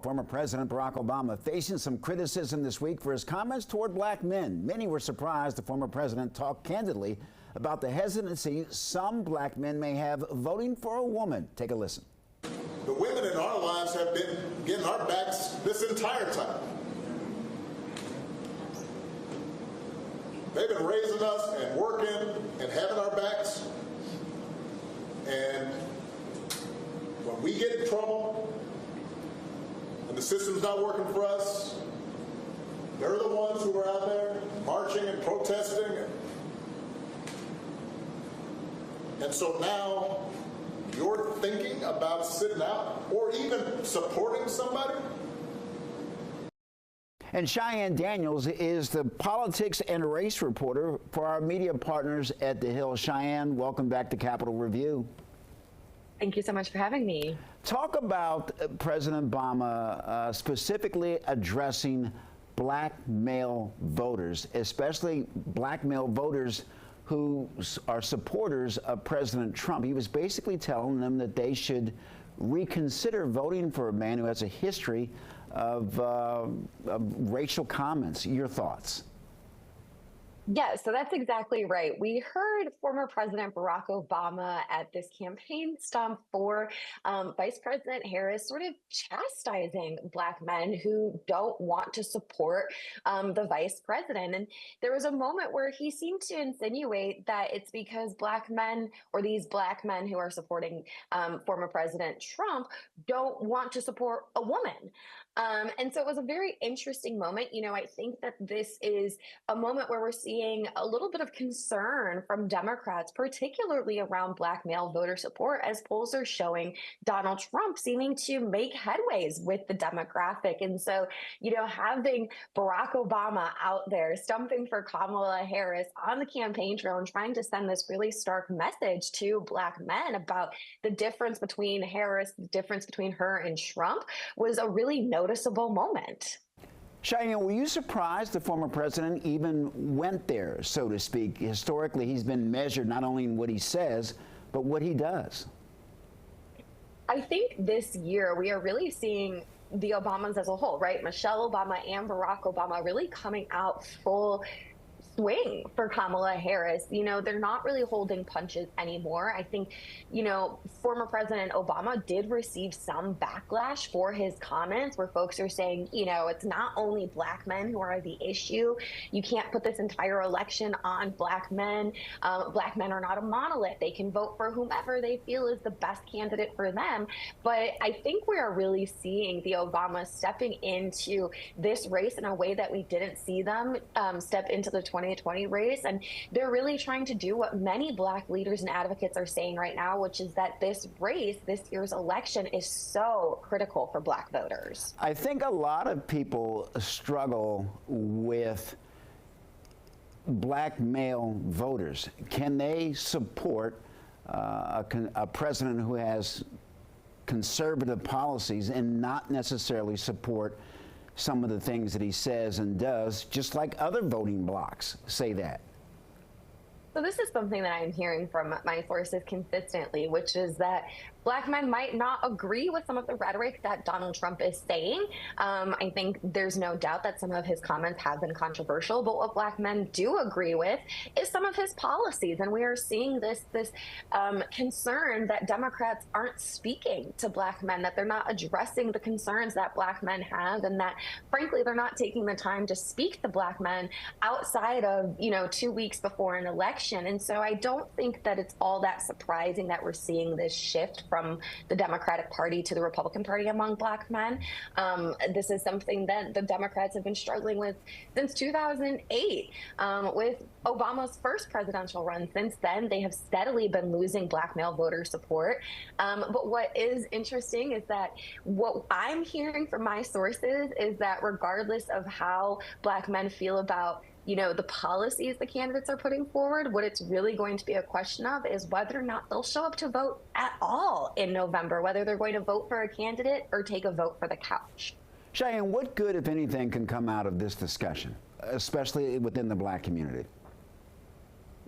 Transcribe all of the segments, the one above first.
Former President Barack Obama facing some criticism this week for his comments toward black men. Many were surprised the former president talked candidly about the hesitancy some black men may have voting for a woman. Take a listen. The women in our lives have been getting our backs this entire time. They've been raising us and working and having our backs. And when we get in trouble, and the system's not working for us, they're the ones who are out there marching and protesting. And so now you're thinking about sitting out or even supporting somebody? And Cheyanne Daniels is the politics and race reporter for our media partners at The Hill. Cheyanne, welcome back to Capitol Review. Thank you so much for having me. Talk about President Obama specifically addressing black male voters, especially black male voters who are supporters of President Trump. He was basically telling them that they should reconsider voting for a man who has a history of racial comments. Your thoughts? Yeah, so that's exactly right. We heard former President Barack Obama at this campaign stomp for Vice President Harris sort of chastising black men who don't want to support the vice president. And there was a moment where he seemed to insinuate that it's because black men, or these black men who are supporting former President Trump, don't want to support a woman. And so it was a very interesting moment. You know, I think that this is a moment where we're seeing a little bit of concern from Democrats, particularly around black male voter support, as polls are showing Donald Trump seeming to make headways with the demographic. And so, you know, having Barack Obama out there stumping for Kamala Harris on the campaign trail and trying to send this really stark message to black men about the difference between Harris, the difference between her and Trump, was a really noticeable moment. Cheyanne, were you surprised the former president even went there, so to speak? Historically, he's been measured not only in what he says, but what he does. I think this year we are really seeing the Obamas as a whole, right? Michelle Obama and Barack Obama really coming out full swing for Kamala Harris. You know, they're not really holding punches anymore. I think, you know, former President Obama did receive some backlash for his comments where folks are saying, you know, it's not only black men who are the issue. You can't put this entire election on black men. Black men are not a monolith. They can vote for whomever they feel is the best candidate for them. But I think we are really seeing the Obamas stepping into this race in a way that we didn't see them step into the 2020 race. And they're really trying to do what many black leaders and advocates are saying right now, which is that this race, this year's election, is so critical for black voters. I think a lot of people struggle with black male voters. Can they support a president who has conservative policies and not necessarily support some of the things that he says and does, just like other voting blocs say that? So this is something that I'm hearing from my sources consistently, which is that black men might not agree with some of the rhetoric that Donald Trump is saying. I think there's no doubt that some of his comments have been controversial, but what black men do agree with is some of his policies. And we are seeing this concern that Democrats aren't speaking to black men, that they're not addressing the concerns that black men have, and that, frankly, they're not taking the time to speak to black men outside of, you know, 2 weeks before an election. And so I don't think that it's all that surprising that we're seeing this shift from the Democratic Party to the Republican Party among black men. This is something that the Democrats have been struggling with since 2008, with Obama's first presidential run. Since then, they have steadily been losing black male voter support. But what is interesting is that what I'm hearing from my sources is that regardless of how black men feel about, you know, the policies the candidates are putting forward, what it's really going to be a question of is whether or not they'll show up to vote at all in November, whether they're going to vote for a candidate or take a vote for the couch. Cheyanne, what good, if anything, can come out of this discussion, especially within the black community?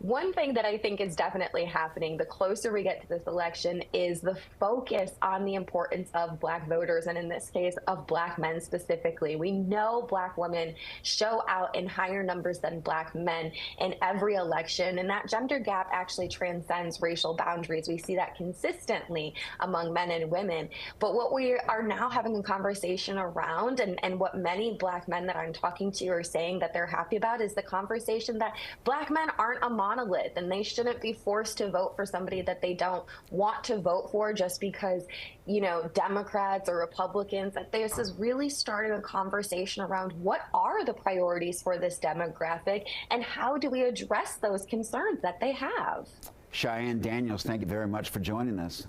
One thing that I think is definitely happening the closer we get to this election is the focus on the importance of Black voters, and in this case, of Black men specifically. We know Black women show out in higher numbers than Black men in every election, and that gender gap actually transcends racial boundaries. We see that consistently among men and women. But what we are now having a conversation around, and what many Black men that I'm talking to are saying that they're happy about, is the conversation that Black men aren't a monolith, and they shouldn't be forced to vote for somebody that they don't want to vote for just because, you know, Democrats or Republicans. That this is really starting a conversation around what are the priorities for this demographic and how do we address those concerns that they have. Cheyanne Daniels, thank you very much for joining us.